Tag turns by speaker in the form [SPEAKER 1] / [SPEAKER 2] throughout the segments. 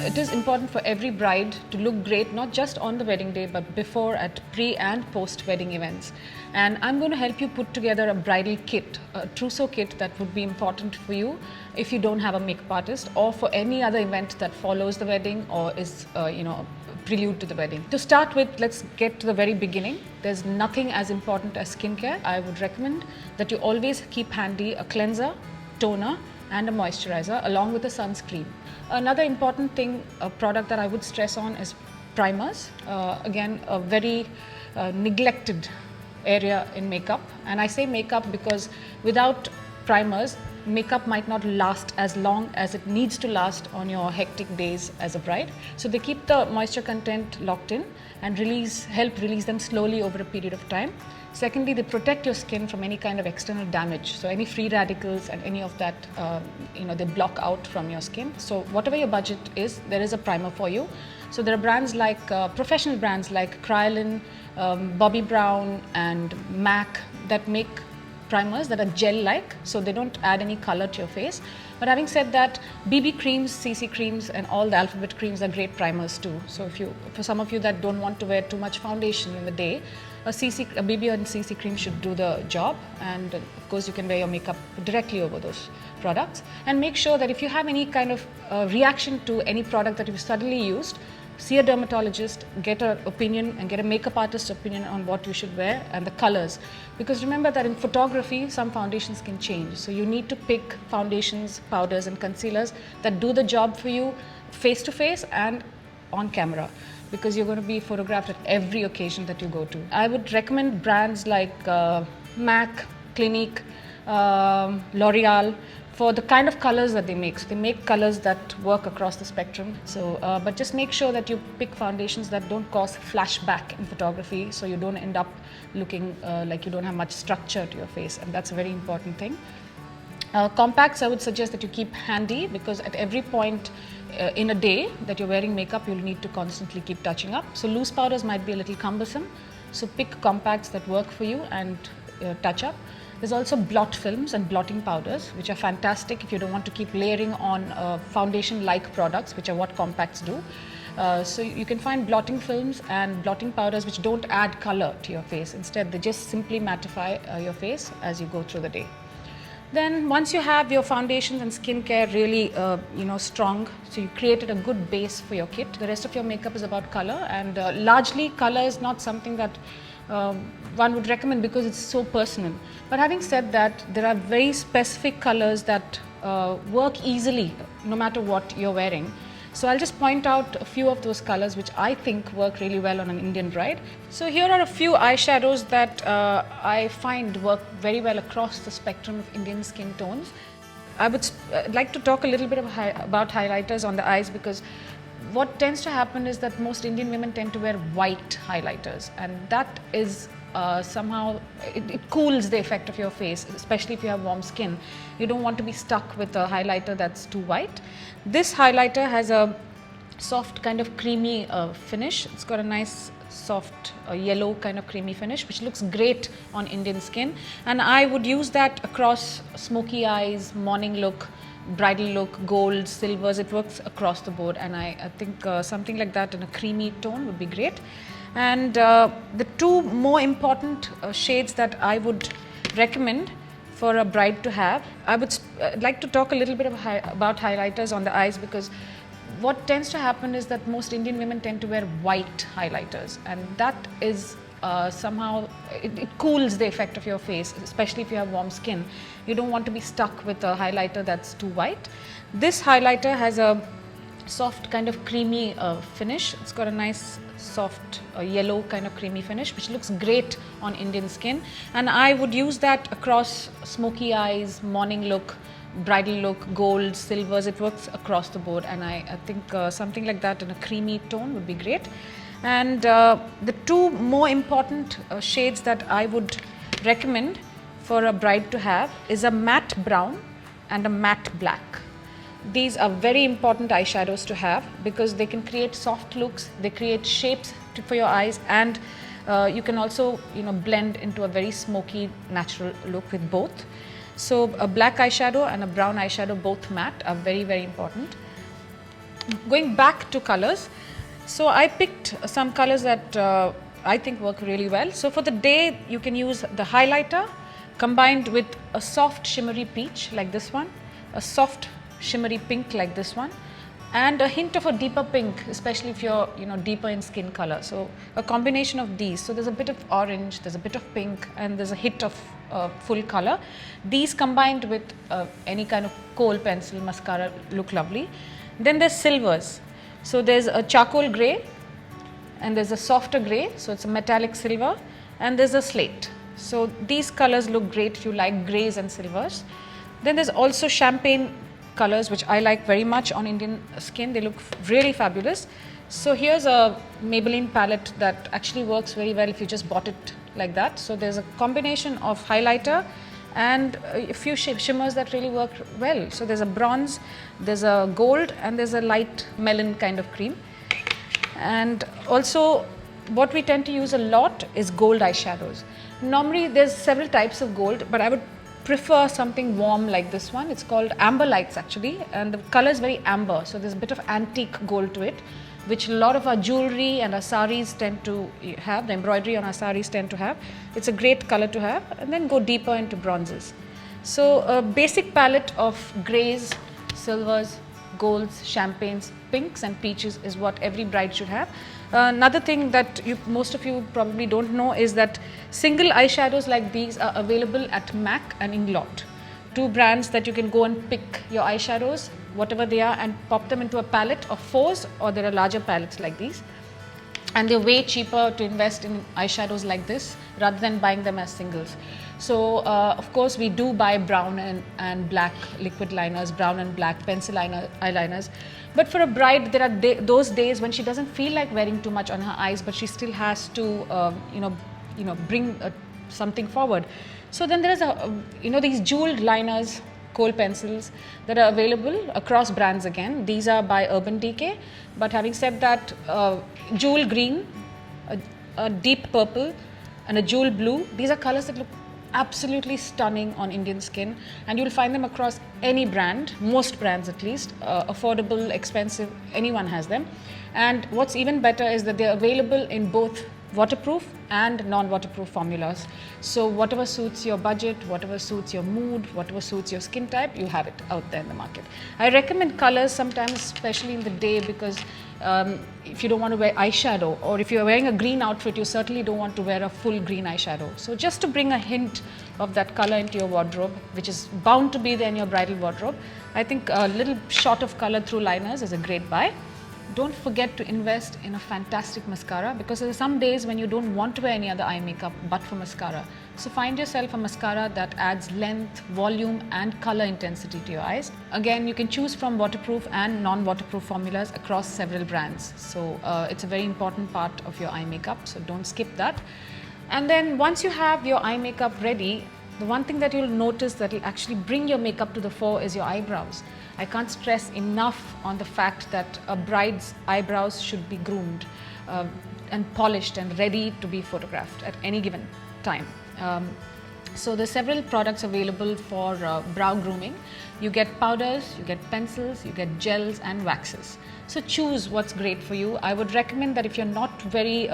[SPEAKER 1] It is important for every bride to look great, not just on the wedding day, but before, at pre and post wedding events. And I'm going to help you put together a bridal kit, a trousseau kit that would be important for you if you don't have a makeup artist, or for any other event that follows the wedding or is, prelude to the wedding. To start with, let's get to the very beginning. There's nothing as important as skincare. I would recommend that you always keep handy a cleanser, toner, and a moisturizer along with a sunscreen. Another important thing, a product that I would stress on is primers. Again, a very neglected area in makeup. And I say makeup because without primers, makeup might not last as long as it needs to last on your hectic days as a bride. So they keep the moisture content locked in and help release them slowly over a period of time. Secondly, they protect your skin from any kind of external damage. So any free radicals and any of that, they block out from your skin. So whatever your budget is, there is a primer for you. So there are brands like, professional brands like Kryolan, Bobbi Brown and MAC that make primers that are gel-like, so they don't add any color to your face. But having said that, BB creams, CC creams and all the alphabet creams are great primers too. So for some of you that don't want to wear too much foundation in the day, a BB and CC cream should do the job, and of course you can wear your makeup directly over those products. And make sure that if you have any kind of reaction to any product that you've suddenly used, see a dermatologist, get an opinion and get a makeup artist's opinion on what you should wear and the colors. Because remember that in photography, some foundations can change. So you need to pick foundations, powders and concealers that do the job for you face to face and on camera, because you're going to be photographed at every occasion that you go to. I would recommend brands like MAC, Clinique, L'Oreal, for the kind of colors that they make. So they make colors that work across the spectrum. So, but just make sure that you pick foundations that don't cause flashback in photography, so you don't end up looking like you don't have much structure to your face, and that's a very important thing. Compacts, I would suggest that you keep handy, because at every point in a day that you're wearing makeup, you'll need to constantly keep touching up. So loose powders might be a little cumbersome. So pick compacts that work for you and touch up. There's also blot films and blotting powders, which are fantastic if you don't want to keep layering on foundation-like products, which are what compacts do. So you can find blotting films and blotting powders which don't add color to your face. Instead, they just simply mattify your face as you go through the day. Then once you have your foundations and skincare really strong, so you created a good base for your kit, the rest of your makeup is about color, and largely color is not something that one would recommend because it's so personal. But having said that, there are very specific colors that work easily no matter what you're wearing. So I'll just point out a few of those colors which I think work really well on an Indian bride. So here are a few eyeshadows that I find work very well across the spectrum of Indian skin tones. I would like to talk a little bit about highlighters on the eyes, because what tends to happen is that most Indian women tend to wear white highlighters, and that is somehow, it cools the effect of your face, especially if you have warm skin. You don't want to be stuck with a highlighter that's too white. This highlighter has a soft kind of creamy finish. It's got a nice soft yellow kind of creamy finish, which looks great on Indian skin, and I would use that across smoky eyes, morning look, bridal look, gold, silvers. It works across the board, and I think something like that in a creamy tone would be great. And the two more important shades that I would recommend for a bride to have, I would like to talk a little bit about highlighters on the eyes, because what tends to happen is that most Indian women tend to wear white highlighters, and that is somehow, it cools the effect of your face, especially if you have warm skin. You don't want to be stuck with a highlighter that's too white. This highlighter has a soft kind of creamy finish. It's got a nice soft yellow kind of creamy finish, which looks great on Indian skin, and I would use that across smoky eyes, morning look, bridal look, gold, silvers. It works across the board, and I think something like that in a creamy tone would be great. And the two more important shades that I would recommend for a bride to have is a matte brown and a matte black. These are very important eyeshadows to have, because they can create soft looks, they create shapes for your eyes, and you can also blend into a very smoky natural look with both. So a black eyeshadow and a brown eyeshadow, both matte, are very, very important. Going back to colors, so I picked some colors that I think work really well. So for the day, you can use the highlighter combined with a soft shimmery peach like this one, a soft shimmery pink like this one, and a hint of a deeper pink, especially if you're deeper in skin color. So a combination of these. So there's a bit of orange, there's a bit of pink, and there's a hit of full color. These combined with any kind of kohl pencil mascara look lovely. Then there's silvers. So there's a charcoal grey, and there's a softer grey, so it's a metallic silver, and there's a slate. So these colors look great if you like greys and silvers. Then there's also champagne colors, which I like very much on Indian skin. They look really fabulous. So here's a Maybelline palette that actually works very well if you just bought it like that. So there's a combination of highlighter and a few shimmers that really work well. So there's a bronze, there's a gold, and there's a light melon kind of cream. And also what we tend to use a lot is gold eyeshadows. Normally there's several types of gold, but I would prefer something warm like this one. It's called Amber Lights actually, and the color is very amber, so there's a bit of antique gold to it, which a lot of our jewelry and our saris tend to have, the embroidery on our saris tend to have. It's a great color to have, and then go deeper into bronzes. So a basic palette of greys, silvers, golds, champagnes, pinks and peaches is what every bride should have. Another thing that most of you probably don't know is that single eyeshadows like these are available at MAC and Inglot. Two brands that you can go and pick your eyeshadows, whatever they are, and pop them into a palette of 4s, or there are larger palettes like these. And they're way cheaper to invest in eyeshadows like this rather than buying them as singles. So of course we do buy brown and black liquid liners, brown and black pencil eyeliners. But for a bride, there are those days when she doesn't feel like wearing too much on her eyes, but she still has to bring something forward. So then there is these jeweled liners, kohl pencils that are available across brands again. These are by Urban Decay, but having said that, jewel green, a deep purple and a jewel blue, these are colors that look absolutely stunning on Indian skin, and you'll find them across any brand, most brands at least, affordable, expensive, anyone has them. And what's even better is that they're available in both waterproof and non-waterproof formulas. So whatever suits your budget, whatever suits your mood, whatever suits your skin type, you have it out there in the market. I recommend colors sometimes, especially in the day, because if you don't want to wear eyeshadow, or if you're wearing a green outfit, you certainly don't want to wear a full green eyeshadow. So just to bring a hint of that color into your wardrobe, which is bound to be there in your bridal wardrobe, I think a little shot of color through liners is a great buy. Don't forget to invest in a fantastic mascara, because there are some days when you don't want to wear any other eye makeup but for mascara. So find yourself a mascara that adds length, volume and color intensity to your eyes. Again, you can choose from waterproof and non-waterproof formulas across several brands. So it's a very important part of your eye makeup, so don't skip that. And then once you have your eye makeup ready, the one thing that you'll notice that will actually bring your makeup to the fore is your eyebrows. I can't stress enough on the fact that a bride's eyebrows should be groomed and polished and ready to be photographed at any given time. So there's several products available for brow grooming. You get powders, you get pencils, you get gels and waxes. So choose what's great for you. I would recommend that if you're not very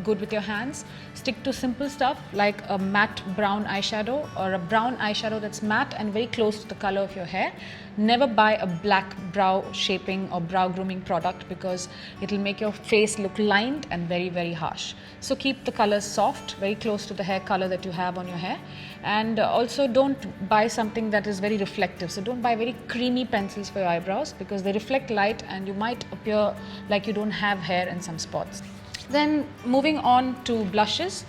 [SPEAKER 1] good with your hands, stick to simple stuff like a matte brown eyeshadow, or a brown eyeshadow that's matte and very close to the color of your hair. Never buy a black brow shaping or brow grooming product, because it'll make your face look lined and very, very harsh. So keep the colors soft, very close to the hair color that you have on your hair. And also don't buy something that is very reflective. So don't buy very creamy pencils for your eyebrows, because they reflect light and you might appear like you don't have hair in some spots. Then moving on to blushes.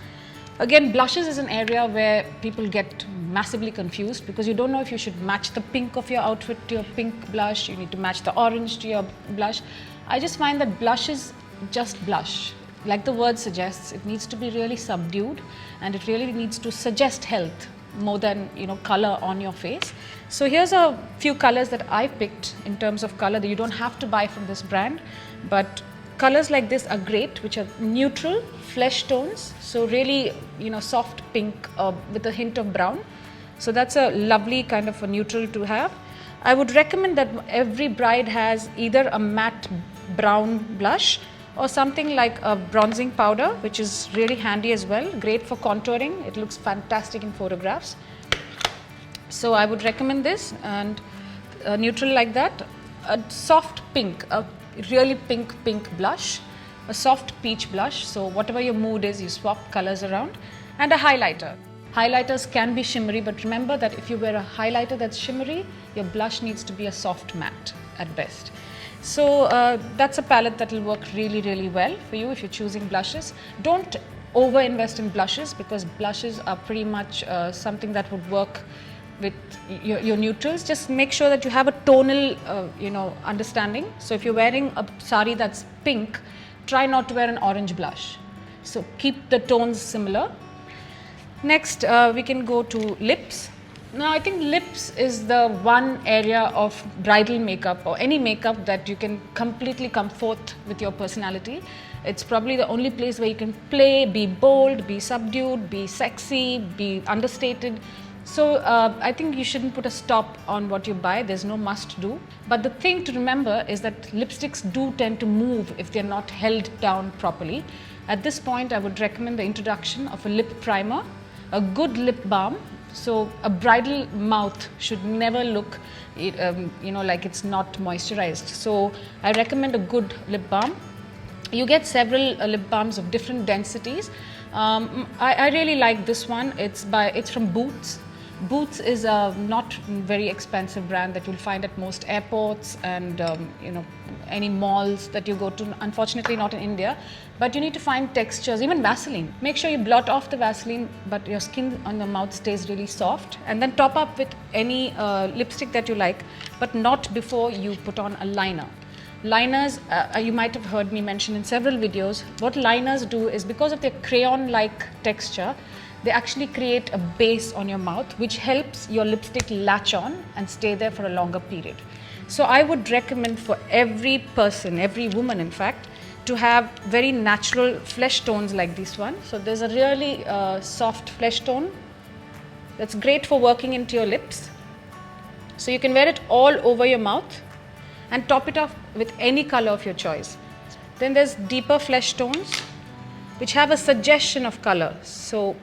[SPEAKER 1] Again, blushes is an area where people get massively confused, because you don't know if you should match the pink of your outfit to your pink blush, you need to match the orange to your blush. I just find that blush is just blush. Like the word suggests, it needs to be really subdued, and it really needs to suggest health more than color on your face. So here's a few colors that I picked in terms of color that you don't have to buy from this brand, but colors like this are great, which are neutral flesh tones. So really soft pink with a hint of brown. So that's a lovely kind of a neutral to have. I would recommend that every bride has either a matte brown blush or something like a bronzing powder, which is really handy as well, great for contouring. It looks fantastic in photographs. So I would recommend this, and neutral like that. A soft pink, a really pink blush, a soft peach blush. So whatever your mood is, you swap colors around, and a highlighter. Highlighters can be shimmery, but remember that if you wear a highlighter that's shimmery, your blush needs to be a soft matte at best. So that's a palette that will work really well for you if you're choosing blushes. Don't over invest in blushes, because blushes are pretty much something that would work with your neutrals. Just make sure that you have a tonal understanding. So if you're wearing a sari that's pink, try not to wear an orange blush. So keep the tones similar. Next, we can go to lips. Now, I think lips is the one area of bridal makeup or any makeup that you can completely come forth with your personality. It's probably the only place where you can play, be bold, be subdued, be sexy, be understated. So I think you shouldn't put a stop on what you buy. There's no must do. But the thing to remember is that lipsticks do tend to move if they're not held down properly. At this point, I would recommend the introduction of a lip primer, a good lip balm. So a bridal mouth should never look like it's not moisturized. So I recommend a good lip balm. You get several lip balms of different densities. I really like this one. It's from Boots. Boots is a not very expensive brand that you'll find at most airports and any malls that you go to. Unfortunately not in India, but you need to find textures, even Vaseline. Make sure you blot off the Vaseline, but your skin on the mouth stays really soft, and then top up with any lipstick that you like, but not before you put on a liner. Liners, you might have heard me mention in several videos. What liners do is, because of their crayon-like texture, they actually create a base on your mouth, which helps your lipstick latch on and stay there for a longer period. So I would recommend for every person, every woman in fact, to have very natural flesh tones like this one. So there's a really soft flesh tone that's great for working into your lips. So you can wear it all over your mouth and top it off with any color of your choice. Then there's deeper flesh tones which have a suggestion of color. So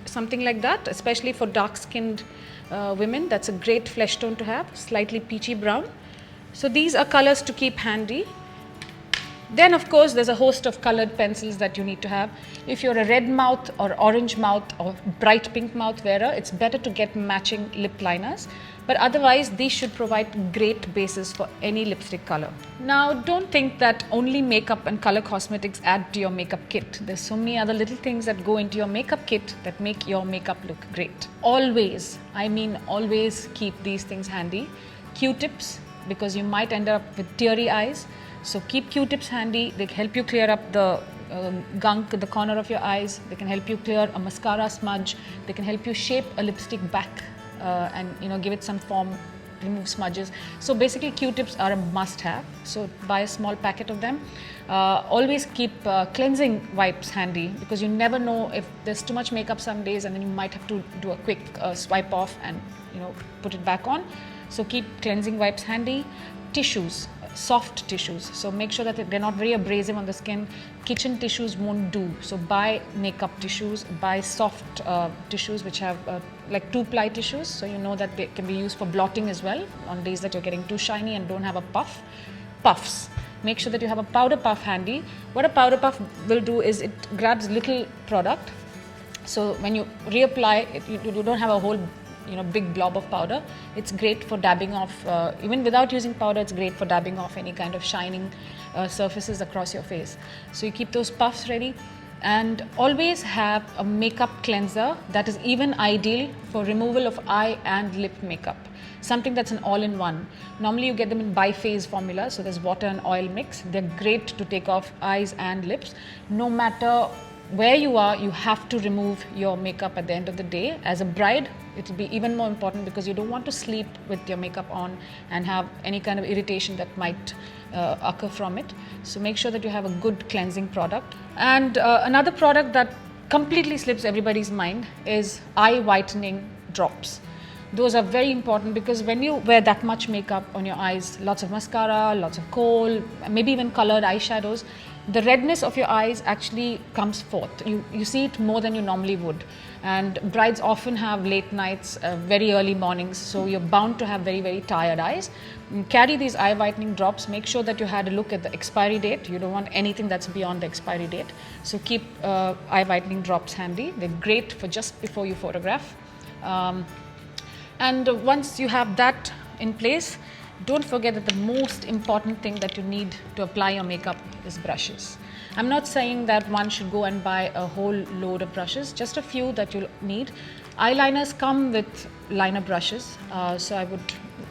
[SPEAKER 1] something like that, especially for dark-skinned women, that's a great flesh tone to have, slightly peachy brown. So these are colors to keep handy. Then of course there's a host of colored pencils that you need to have. If you're a red mouth or orange mouth or bright pink mouth wearer, it's better to get matching lip liners. But otherwise, these should provide great bases for any lipstick color. Now, don't think that only makeup and color cosmetics add to your makeup kit. There's so many other little things that go into your makeup kit that make your makeup look great. Always, I mean always, keep these things handy. Q-tips, because you might end up with teary eyes. So keep Q-tips handy. They help you clear up the gunk at the corner of your eyes. They can help you clear a mascara smudge. They can help you shape a lipstick back and give it some form, remove smudges. So basically Q-tips are a must-have. So buy a small packet of them. Always keep cleansing wipes handy, because you never know if there's too much makeup some days, and then you might have to do a quick swipe off and put it back on. So keep cleansing wipes handy. Tissues, soft tissues. So make sure that they're not very abrasive on the skin. Kitchen tissues won't do. So buy makeup tissues, buy soft tissues which have like 2-ply tissues. So you know that they can be used for blotting as well on days that you're getting too shiny and don't have a puff. Puffs. Make sure that you have a powder puff handy. What a powder puff will do is it grabs little product. So when you reapply it, you don't have a whole big blob of powder. It's great for dabbing off, even without using powder, it's great for dabbing off any kind of shining surfaces across your face. So you keep those puffs ready, and always have a makeup cleanser that is even ideal for removal of eye and lip makeup. Something that's an all-in-one. Normally you get them in biphase formula, so there's water and oil mix. They're great to take off eyes and lips. No matter where you are, you have to remove your makeup at the end of the day. As a bride, it will be even more important, because you don't want to sleep with your makeup on and have any kind of irritation that might occur from it. So make sure that you have a good cleansing product. And another product that completely slips everybody's mind is eye whitening drops. Those are very important because when you wear that much makeup on your eyes, lots of mascara, lots of kohl, maybe even colored eyeshadows, the redness of your eyes actually comes forth. You see it more than you normally would. And brides often have late nights, very early mornings, so you're bound to have very, very tired eyes. Carry these eye whitening drops. Make sure that you had a look at the expiry date. You don't want anything that's beyond the expiry date. So keep eye whitening drops handy. They're great for just before you photograph. And once you have that in place, don't forget that the most important thing that you need to apply your makeup is brushes. I'm not saying that one should go and buy a whole load of brushes, just a few that you'll need. Eyeliners come with liner brushes, so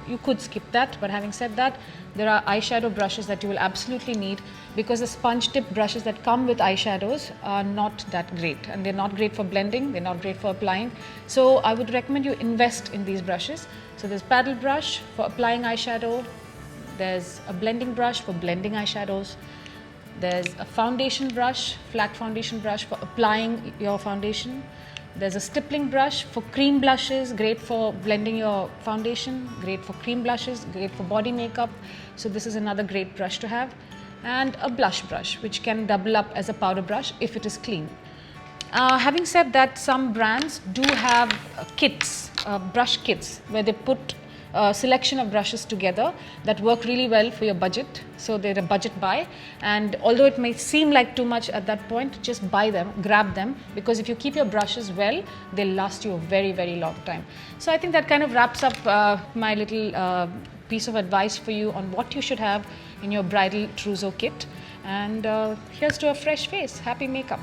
[SPEAKER 1] you could skip that, but having said that, there are eyeshadow brushes that you will absolutely need because the sponge tip brushes that come with eyeshadows are not that great, and they're not great for blending, they're not great for applying. So I would recommend you invest in these brushes. So there's paddle brush for applying eyeshadow, there's a blending brush for blending eyeshadows, there's a foundation brush, flat foundation brush for applying your foundation. There's a stippling brush for cream blushes, great for blending your foundation, great for cream blushes, great for body makeup. So this is another great brush to have. And a blush brush, which can double up as a powder brush if it is clean. Having said that, some brands do have kits, brush kits, where they put a selection of brushes together that work really well for your budget. So they're a budget buy, and although it may seem like too much at that point, just buy them, grab them, because if you keep your brushes well, they'll last you a very, very long time. So I think that kind of wraps up my little piece of advice for you on what you should have in your bridal trousseau kit. And here's to a fresh face. Happy makeup.